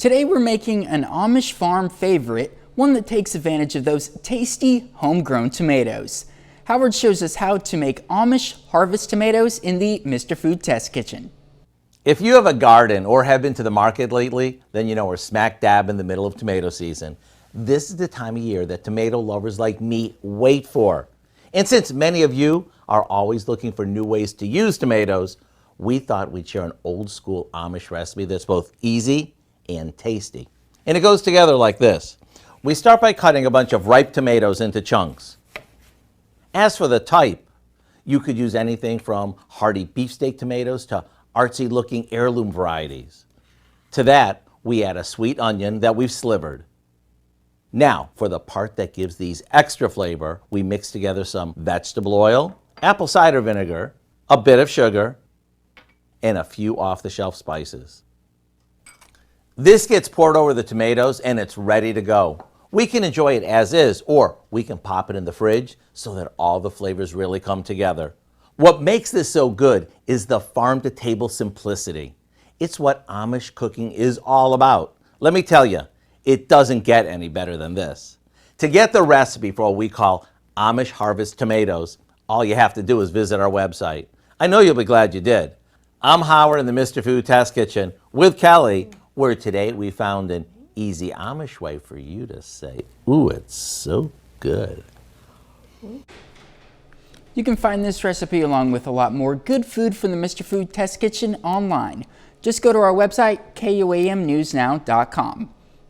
Today we're making an Amish farm favorite, one that takes advantage of those tasty homegrown tomatoes. Howard shows us how to make Amish harvest tomatoes in the Mr. Food Test Kitchen. If you have a garden or have been to the market lately, then you know we're smack dab in the middle of tomato season. This is the time of year that tomato lovers like me wait for. And since many of you are always looking for new ways to use tomatoes, we thought we'd share an old school Amish recipe that's both easy and tasty. And it goes together like this. We start by cutting a bunch of ripe tomatoes into chunks. As for the type, you could use anything from hearty beefsteak tomatoes to artsy looking heirloom varieties. To that, we add a sweet onion that we've slivered. Now, for the part that gives these extra flavor, we mix together some vegetable oil, apple cider vinegar, a bit of sugar, and a few off-the-shelf spices. This gets poured over the tomatoes and it's ready to go. We can enjoy it as is, or we can pop it in the fridge so that all the flavors really come together. What makes this so good is the farm-to-table simplicity. It's what Amish cooking is all about. Let me tell you, it doesn't get any better than this. To get the recipe for what we call Amish harvest tomatoes, all you have to do is visit our website. I know you'll be glad you did. I'm Howard in the Mr. Food Test Kitchen with Kelly, where today we found an easy Amish way for you to say, ooh, it's so good. You can find this recipe along with a lot more good food from the Mr. Food Test Kitchen online. Just go to our website, KUAMnewsnow.com.